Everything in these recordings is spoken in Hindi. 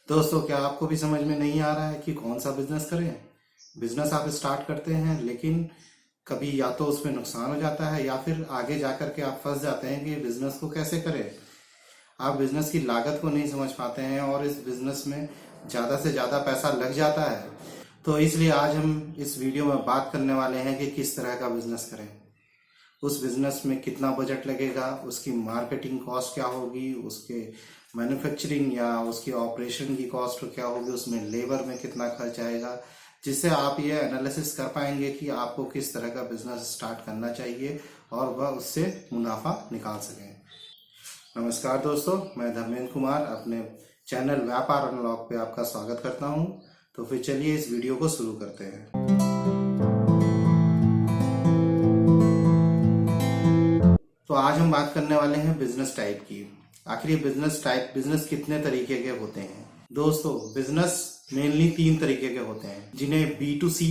दोस्तों, क्या आपको भी समझ में नहीं आ रहा है कि कौन सा बिजनेस करें? बिजनेस आप स्टार्ट करते हैं, लेकिन कभी या तो उसमें नुकसान हो जाता है या फिर आगे जाकर के आप फंस जाते हैं कि बिजनेस को कैसे करें। आप बिजनेस की लागत को नहीं समझ पाते हैं और इस बिजनेस में ज़्यादा से ज़्यादा पैसा लग जाता है। तो इसलिए आज हम इस वीडियो में बात करने वाले हैं कि किस तरह का बिजनेस करें, उस बिजनेस में कितना बजट लगेगा, उसकी मार्केटिंग कॉस्ट क्या होगी, उसके मैन्युफैक्चरिंग या उसकी ऑपरेशन की कॉस्ट क्या होगी, उसमें लेबर में कितना खर्च आएगा, जिससे आप ये एनालिसिस कर पाएंगे कि आपको किस तरह का बिजनेस स्टार्ट करना चाहिए और वह उससे मुनाफा निकाल सकें। नमस्कार दोस्तों, मैं धर्मेंद्र कुमार अपने चैनल व्यापार अनलॉक पे आपका स्वागत करता हूं। तो फिर चलिए इस वीडियो को शुरू करते हैं। तो आज हम बात करने वाले हैं बिजनेस टाइप की। आखिर ये बिजनेस कितने तरीके के होते हैं? दोस्तों, बिजनेस मेनली 3 तरीके के होते हैं, जिन्हें B2C,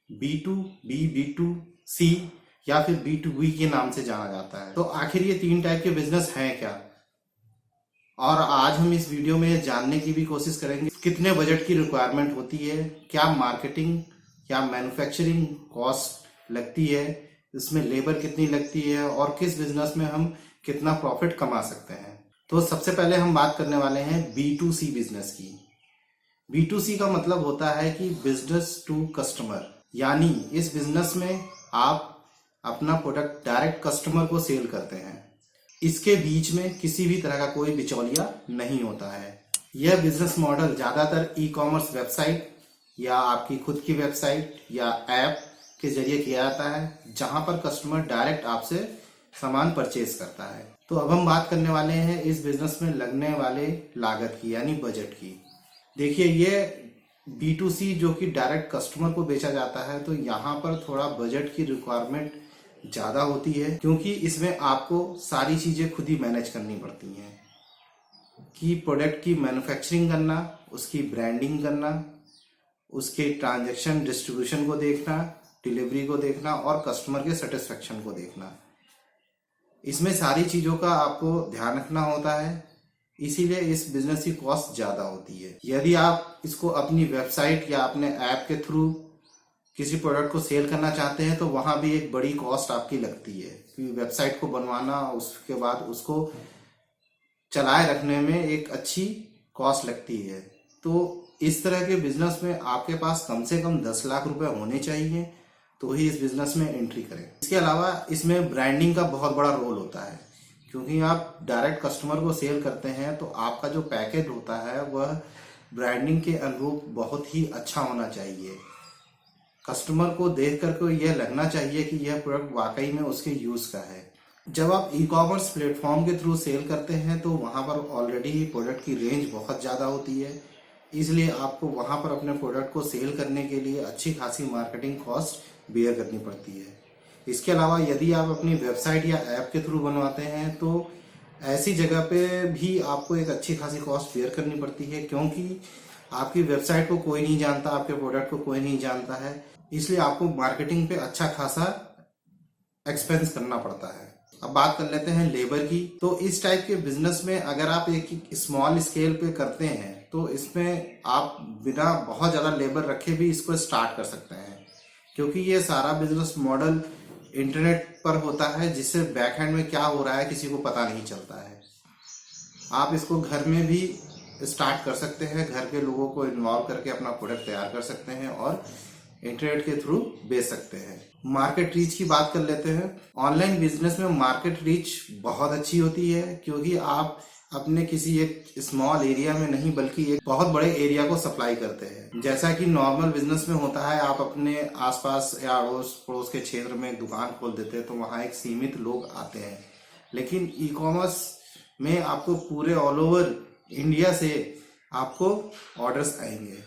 B2B, B2C या फिर B2B के नाम से जाना जाता है। तो आखिर ये 3 टाइप के बिजनेस हैं क्या? और आज हम इस वीडियो में जानने की भी कोशिश करेंगे कितने बजट की रिक्वायरमेंट होती है, क्या मार्केटिंग या मैन्युफैक्चरिंग कॉस्ट लगती है, इसमें लेबर कितनी लगती है और किस बिजनेस में हम कितना प्रॉफिट कमा सकते हैं। तो सबसे पहले हम बात करने वाले हैं B2C बिजनेस की। B2C का मतलब होता है कि बिजनेस टू कस्टमर, यानी इस बिजनेस में आप अपना प्रोडक्ट डायरेक्ट कस्टमर को सेल करते हैं। इसके बीच में किसी भी तरह का कोई बिचौलिया नहीं होता है। यह बिजनेस मॉडल ज्यादातर ई-कॉमर्स वेबसाइट या आपकी खुद की वेबसाइट या ऐप के जरिए किया जाता है, जहां पर कस्टमर डायरेक्ट आपसे सामान परचेज करता है। तो अब हम बात करने वाले हैं इस बिजनेस में लगने वाले लागत की, यानी बजट की। देखिए, ये B2C जो कि डायरेक्ट कस्टमर को बेचा जाता है, तो यहाँ पर थोड़ा बजट की रिक्वायरमेंट ज्यादा होती है, क्योंकि इसमें आपको सारी चीजें खुद ही मैनेज करनी पड़ती हैं कि प्रोडक्ट की मैन्युफैक्चरिंग करना, उसकी ब्रांडिंग करना, उसके ट्रांजैक्शन डिस्ट्रीब्यूशन को देखना, डिलीवरी को देखना और कस्टमर के सेटिस्फेक्शन को देखना। इसमें सारी चीजों का आपको ध्यान रखना होता है, इसीलिए इस बिजनेस की कॉस्ट ज्यादा होती है। यदि आप इसको अपनी वेबसाइट या अपने ऐप के थ्रू किसी प्रोडक्ट को सेल करना चाहते हैं, तो वहां भी एक बड़ी कॉस्ट आपकी लगती है, क्योंकि वेबसाइट को बनवाना, उसके बाद उसको चलाए रखने में एक अच्छी कॉस्ट लगती है। तो इस तरह के बिजनेस में आपके पास कम से कम 10 लाख रुपए होने चाहिए, तो ही इस बिजनेस में एंट्री करें। इसके अलावा इसमें ब्रांडिंग का बहुत बड़ा रोल होता है, क्योंकि आप डायरेक्ट कस्टमर को सेल करते हैं, तो आपका जो पैकेज होता है वह ब्रांडिंग के अनुरूप बहुत ही अच्छा होना चाहिए। कस्टमर को देख करके यह लगना चाहिए कि यह प्रोडक्ट वाकई में उसके यूज का है। जब आप ई-कॉमर्स प्लेटफॉर्म के थ्रू सेल करते हैं, तो वहां पर ऑलरेडी ही प्रोडक्ट की रेंज बहुत ज्यादा होती है, इसलिए आपको वहां पर अपने प्रोडक्ट को सेल करने के लिए अच्छी खासी मार्केटिंग कॉस्ट बेयर करनी पड़ती है। इसके अलावा यदि आप अपनी वेबसाइट या ऐप के थ्रू बनवाते हैं, तो ऐसी जगह पे भी आपको एक अच्छी खासी कॉस्ट बेयर करनी पड़ती है, क्योंकि आपकी वेबसाइट को कोई नहीं जानता, आपके प्रोडक्ट को कोई नहीं जानता है, इसलिए आपको मार्केटिंग पे अच्छा खासा एक्सपेंस करना पड़ता है। अब बात कर लेते हैं लेबर की। तो इस टाइप के बिजनेस में अगर आप एक स्मॉल स्केल पे करते हैं, तो इसमें आप बिना बहुत ज्यादा लेबर रखे भी इसको स्टार्ट कर सकते हैं, क्योंकि ये सारा बिजनेस मॉडल इंटरनेट पर होता है, जिससे बैक हैंड में क्या हो रहा है किसी को पता नहीं चलता है। आप इसको घर में भी स्टार्ट कर सकते हैं, घर के लोगों को इन्वॉल्व करके अपना प्रोडक्ट तैयार कर सकते हैं और इंटरनेट के थ्रू बेच सकते हैं। मार्केट रीच की बात कर लेते हैं। ऑनलाइन बिजनेस में मार्केट रीच बहुत अच्छी होती है, क्योंकि आप अपने किसी एक स्मॉल एरिया में नहीं बल्कि एक बहुत बड़े एरिया को सप्लाई करते हैं। जैसा कि नॉर्मल बिजनेस में होता है, आप अपने आसपास या अड़ोस पड़ोस के क्षेत्र में एक दुकान खोल देते हैं, तो वहां एक सीमित लोग आते हैं। लेकिन ई कॉमर्स में आपको पूरे ऑल ओवर इंडिया से आपको ऑर्डर्स आएंगे,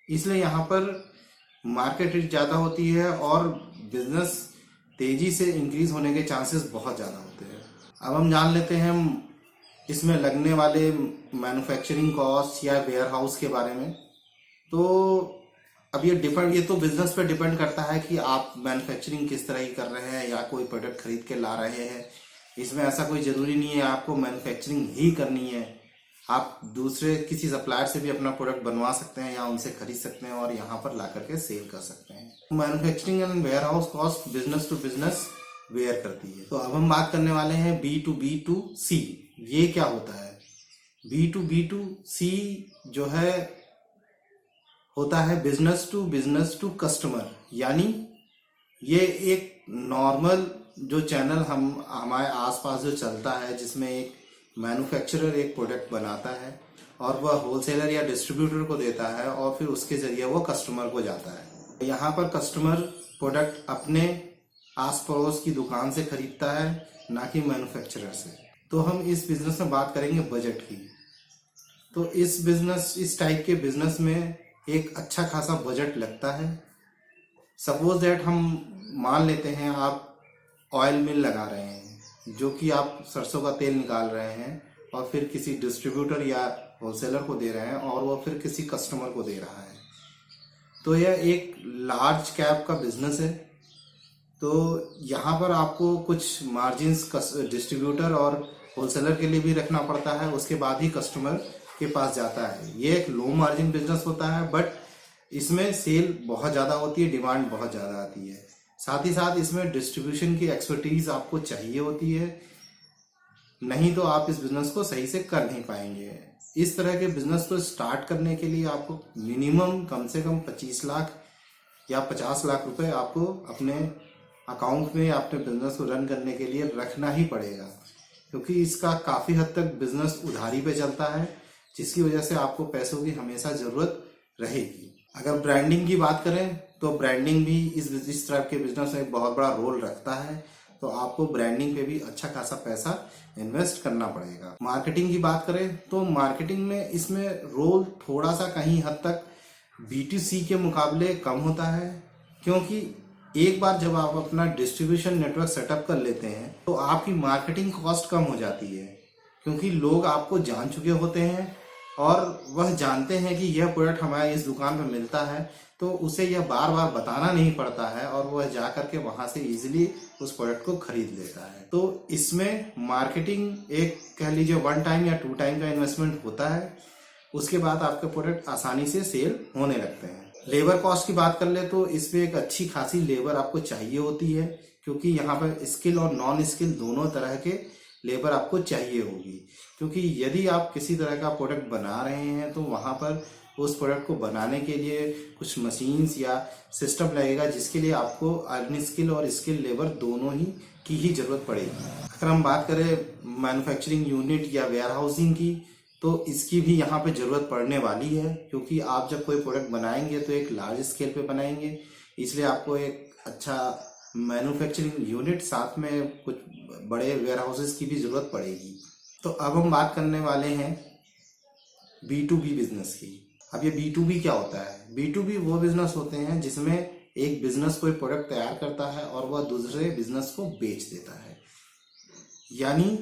इसलिए यहाँ पर मार्केट रेट ज्यादा होती है और बिजनेस तेजी से इंक्रीज होने के चांसेस बहुत ज्यादा होते हैं। अब हम जान लेते हैं इसमें लगने वाले मैन्युफैक्चरिंग कॉस्ट या वेयर हाउस के बारे में। तो अब ये तो बिजनेस पे डिपेंड करता है कि आप मैन्युफैक्चरिंग किस तरह की कर रहे हैं या कोई प्रोडक्ट खरीद के ला रहे हैं। इसमें ऐसा कोई जरूरी नहीं है आपको मैन्युफैक्चरिंग ही करनी है। आप दूसरे किसी सप्लायर से भी अपना प्रोडक्ट बनवा सकते हैं या उनसे खरीद सकते हैं और यहाँ पर ला करके सेल कर सकते हैं। Manufacturing and warehouse cost business to business वेयर करती है। तो अब हम बात करने वाले हैं B2B2C। ये क्या होता है? B2B2C जो है होता है बिजनेस टू कस्टमर, यानी ये एक नॉर्मल जो चैनल हम हमारे आसपास जो चलता है, जिसमें एक मैन्युफैक्चरर एक प्रोडक्ट बनाता है और वह होलसेलर या डिस्ट्रीब्यूटर को देता है और फिर उसके जरिए वो कस्टमर को जाता है। यहाँ पर कस्टमर प्रोडक्ट अपने आस पड़ोस की दुकान से खरीदता है, ना कि मैन्युफैक्चरर से। तो हम इस बिजनेस में बात करेंगे बजट की। तो इस टाइप के बिजनेस में एक अच्छा खासा बजट लगता है। सपोज दैट हम मान लेते हैं आप ऑयल मिल लगा रहे हैं, जो कि आप सरसों का तेल निकाल रहे हैं और फिर किसी डिस्ट्रीब्यूटर या होलसेलर को दे रहे हैं और वो फिर किसी कस्टमर को दे रहा है। तो यह एक लार्ज कैप का बिजनेस है। तो यहाँ पर आपको कुछ मार्जिन्स डिस्ट्रीब्यूटर और होलसेलर के लिए भी रखना पड़ता है, उसके बाद ही कस्टमर के पास जाता है। ये एक लो मार्जिन बिजनेस होता है, बट इसमें सेल बहुत ज़्यादा होती है, डिमांड बहुत ज़्यादा आती है। साथ ही साथ इसमें डिस्ट्रीब्यूशन की एक्सपर्टीज आपको चाहिए होती है, नहीं तो आप इस बिजनेस को सही से कर नहीं पाएंगे। इस तरह के बिजनेस को स्टार्ट करने के लिए आपको मिनिमम कम से कम 25 लाख या 50 लाख रुपए आपको अपने अकाउंट में अपने बिजनेस को रन करने के लिए रखना ही पड़ेगा, क्योंकि इसका काफ़ी हद तक बिजनेस उधारी पे चलता है, जिसकी वजह से आपको पैसों की हमेशा ज़रूरत रहेगी। अगर ब्रांडिंग की बात करें तो ब्रांडिंग भी इस तरह के बिजनेस में एक बहुत बड़ा रोल रखता है। तो आपको ब्रांडिंग पे भी अच्छा खासा पैसा इन्वेस्ट करना पड़ेगा। मार्केटिंग की बात करें तो मार्केटिंग में इसमें रोल थोड़ा सा कहीं हद तक B2C के मुकाबले कम होता है, क्योंकि एक बार जब आप अपना डिस्ट्रीब्यूशन नेटवर्क सेटअप कर लेते हैं तो आपकी मार्केटिंग कॉस्ट कम हो जाती है, क्योंकि लोग आपको जान चुके होते हैं और वह जानते हैं कि यह प्रोडक्ट हमारे इस दुकान पर मिलता है, तो उसे यह बार बार बताना नहीं पड़ता है और वह जा करके वहां से इजीली उस प्रोडक्ट को खरीद लेता है। तो इसमें मार्केटिंग एक कह लीजिए 1 टाइम या 2 टाइम का इन्वेस्टमेंट होता है, उसके बाद आपके प्रोडक्ट आसानी से सेल होने लगते हैं। लेबर कॉस्ट की बात कर ले तो इसमें एक अच्छी खासी लेबर आपको चाहिए होती है, क्योंकि यहाँ पर स्किल और नॉन स्किल दोनों तरह के लेबर आपको चाहिए होगी। क्योंकि यदि आप किसी तरह का प्रोडक्ट बना रहे हैं तो वहाँ पर उस प्रोडक्ट को बनाने के लिए कुछ मशीन्स या सिस्टम लगेगा, जिसके लिए आपको अनस्किल और स्किल लेबर दोनों ही की ही जरूरत पड़ेगी। अगर हम बात करें मैन्युफैक्चरिंग यूनिट या वेयर हाउसिंग की, तो इसकी भी यहाँ पे जरूरत पड़ने वाली है, क्योंकि आप जब कोई प्रोडक्ट बनाएंगे तो एक लार्ज स्केल पे बनाएंगे, इसलिए आपको एक अच्छा मैन्युफैक्चरिंग यूनिट साथ में कुछ बड़े वेयर हाउसेस की भी जरूरत पड़ेगी। तो अब हम बात करने वाले हैं B2B बिजनेस की। अब ये B2B क्या होता है? B2B वो बिजनेस होते हैं जिसमें एक बिजनेस कोई प्रोडक्ट तैयार करता है और वह दूसरे बिजनेस को बेच देता है। यानी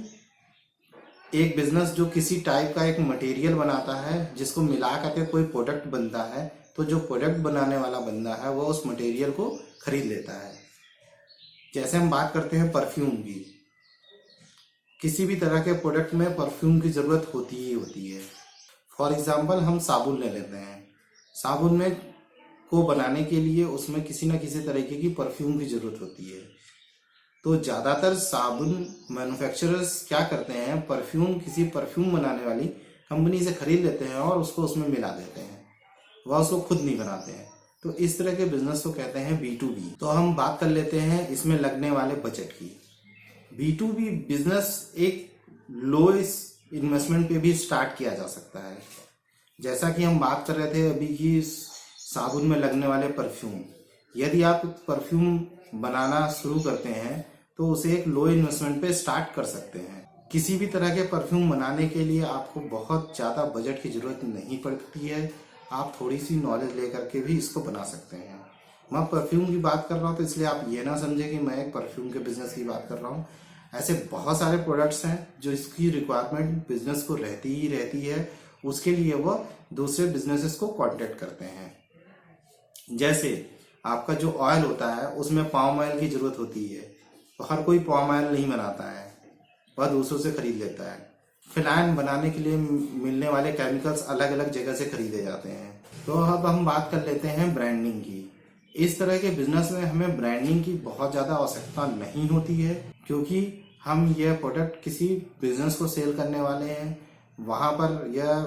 एक बिजनेस जो किसी टाइप का एक मटेरियल बनाता है जिसको मिला करके कोई प्रोडक्ट बनता है, तो जो प्रोडक्ट बनाने वाला बंदा है वो उस मटेरियल को खरीद लेता है। जैसे हम बात करते हैं परफ्यूम की, किसी भी तरह के प्रोडक्ट में परफ्यूम की जरूरत होती ही होती है। फॉर एग्जाम्पल हम साबुन ले लेते हैं, साबुन में को बनाने के लिए उसमें किसी न किसी तरीके की परफ्यूम की जरूरत होती है। तो ज्यादातर साबुन मैन्युफैक्चरर्स क्या करते हैं, परफ्यूम किसी परफ्यूम बनाने वाली कंपनी से खरीद लेते हैं और उसको उसमें मिला देते हैं, वह उसको खुद नहीं बनाते हैं। तो इस तरह के बिजनेस को कहते हैं B2B। तो हम बात कर लेते हैं इसमें लगने वाले बजट की। B2B बिजनेस एक लो इन्वेस्टमेंट पे भी स्टार्ट किया जा सकता है। जैसा कि हम बात कर रहे थे अभी की साबुन में लगने वाले परफ्यूम, यदि आप परफ्यूम बनाना शुरू करते हैं तो उसे एक लो इन्वेस्टमेंट पे स्टार्ट कर सकते हैं। किसी भी तरह के परफ्यूम बनाने के लिए आपको बहुत ज़्यादा बजट की जरूरत नहीं पड़ती है, आप थोड़ी सी नॉलेज लेकर के भी इसको बना सकते हैं। मैं परफ्यूम की बात कर रहा हूँ तो इसलिए आप ये ना समझे कि मैं एक परफ्यूम के बिजनेस की बात कर रहा हूँ। ऐसे बहुत सारे प्रोडक्ट्स हैं जो इसकी रिक्वायरमेंट बिजनेस को रहती ही रहती है, उसके लिए वो दूसरे बिजनेसेस को कॉन्टेक्ट करते हैं। जैसे आपका जो ऑयल होता है उसमें पाम ऑयल की जरूरत होती है, तो हर कोई पाम ऑयल नहीं बनाता है, वह दूसरों से खरीद लेता है। फिनाइल बनाने के लिए मिलने वाले केमिकल्स अलग अलग जगह से खरीदे जाते हैं। तो अब हम बात कर लेते हैं ब्रांडिंग की। इस तरह के बिजनेस में हमें ब्रांडिंग की बहुत ज्यादा आवश्यकता नहीं होती है, क्योंकि हम यह प्रोडक्ट किसी बिजनेस को सेल करने वाले हैं, वहां पर यह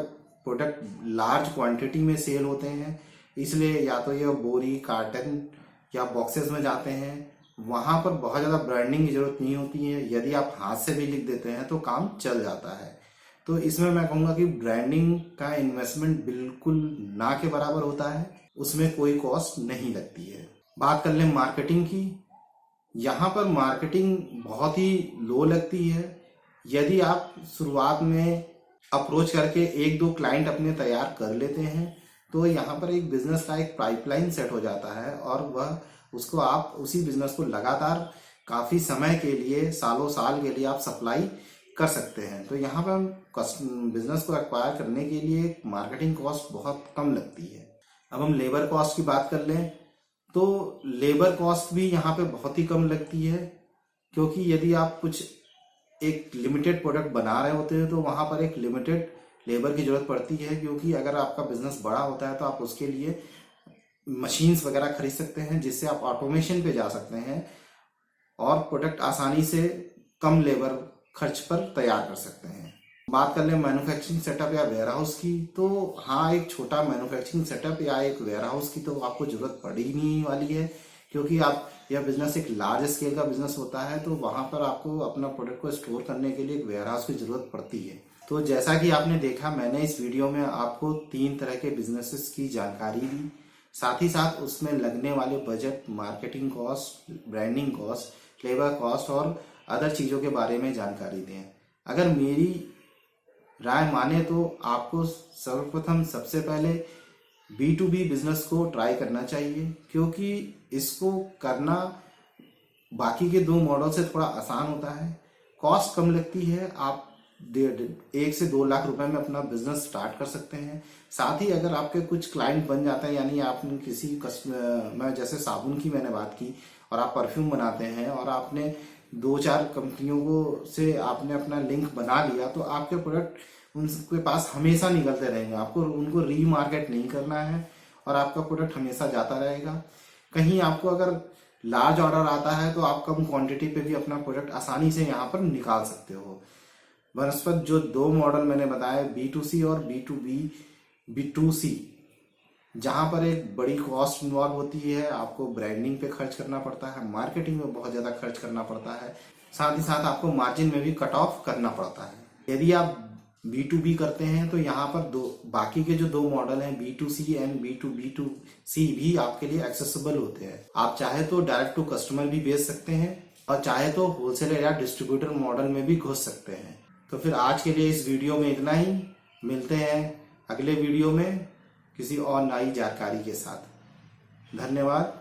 प्रोडक्ट लार्ज क्वांटिटी में सेल होते हैं, इसलिए या तो यह बोरी, कार्टन या बॉक्सेस में जाते हैं। वहां पर बहुत ज्यादा ब्रांडिंग की जरूरत नहीं होती है। यदि आप हाथ से भी लिख देते हैं तो काम चल जाता है। तो इसमें मैं कहूंगा कि ब्रांडिंग का इन्वेस्टमेंट बिल्कुल ना के बराबर होता है, उसमें कोई कॉस्ट नहीं लगती है। बात कर लें मार्केटिंग की। यहाँ पर मार्केटिंग बहुत ही लो लगती है। यदि आप शुरुआत में अप्रोच करके एक दो क्लाइंट अपने तैयार कर लेते हैं तो यहाँ पर एक बिजनेस का एक पाइपलाइन सेट हो जाता है, और वह उसको आप उसी बिजनेस को लगातार काफी समय के लिए, सालों साल के लिए आप सप्लाई कर सकते हैं। तो यहाँ पर बिजनेस को एक्वायर करने के लिए मार्केटिंग कॉस्ट बहुत कम लगती है। अब हम लेबर कॉस्ट की बात कर लें तो लेबर कॉस्ट भी यहाँ पे बहुत ही कम लगती है, क्योंकि यदि आप कुछ एक लिमिटेड प्रोडक्ट बना रहे होते हैं तो वहां पर एक लिमिटेड लेबर की जरूरत पड़ती है, क्योंकि अगर आपका बिजनेस बड़ा होता है तो आप उसके लिए मशीन्स वगैरह खरीद सकते हैं, जिससे आप ऑटोमेशन पे जा सकते हैं और प्रोडक्ट आसानी से कम लेबर खर्च पर तैयार कर सकते हैं। बात कर लें मैन्युफैक्चरिंग सेटअप या वेयरहाउस की, तो हाँ, एक छोटा मैन्युफैक्चरिंग सेटअप या एक वेयरहाउस की तो आपको जरूरत पड़ ही नहीं वाली है, क्योंकि आप यह बिजनेस एक लार्ज स्केल का बिजनेस होता है, तो वहां पर आपको अपना प्रोडक्ट को स्टोर करने के लिए एक वेयरहाउस की जरूरत पड़ती है। तो जैसा कि आपने देखा, मैंने इस वीडियो में आपको 3 तरह के बिजनेसेस की जानकारी दी, साथ ही साथ उसमें लगने वाले budget, marketing cost, branding cost, labour cost और अदर चीजों के बारे में जानकारी दें। अगर मेरी राय माने तो आपको सर्वप्रथम सबसे पहले B2B बिजनेस को ट्राई करना चाहिए, क्योंकि इसको करना बाकी के 2 मॉडल से थोड़ा आसान होता है, कॉस्ट कम लगती है। आप 1 से 2 लाख रुपए में अपना बिजनेस स्टार्ट कर सकते हैं। साथ ही अगर आपके कुछ क्लाइंट बन जाते हैं, यानी आपने किसी मैं जैसे साबुन की मैंने बात की, और आप परफ्यूम बनाते हैं और आपने 2-4 कंपनियों को से आपने अपना लिंक बना लिया, तो आपके प्रोडक्ट उनके पास हमेशा निकलते रहेंगे। आपको उनको रीमार्केट नहीं करना है और आपका प्रोडक्ट हमेशा जाता रहेगा। कहीं आपको अगर लार्ज ऑर्डर आता है तो आप कम क्वांटिटी पे भी अपना प्रोडक्ट आसानी से यहाँ पर निकाल सकते हो। वनस्पत जो 2 मॉडल मैंने बताए, B2C और B2C, जहां पर एक बड़ी कॉस्ट इन्वॉल्व होती है, आपको ब्रांडिंग पे खर्च करना पड़ता है, मार्केटिंग में बहुत ज्यादा खर्च करना पड़ता है, साथ ही साथ आपको मार्जिन में भी कट ऑफ करना पड़ता है। यदि आप B2B करते हैं तो यहाँ पर बाकी के जो 2 मॉडल हैं, B2C एंड B2B2C, भी आपके लिए एक्सेसिबल होते हैं। आप चाहे तो डायरेक्ट टू कस्टमर भी बेच सकते हैं और चाहे तो होलसेलर या डिस्ट्रीब्यूटर मॉडल में भी घुस सकते हैं। तो फिर आज के लिए इस वीडियो में इतना ही। मिलते हैं अगले वीडियो में किसी और नई जानकारी के साथ। धन्यवाद।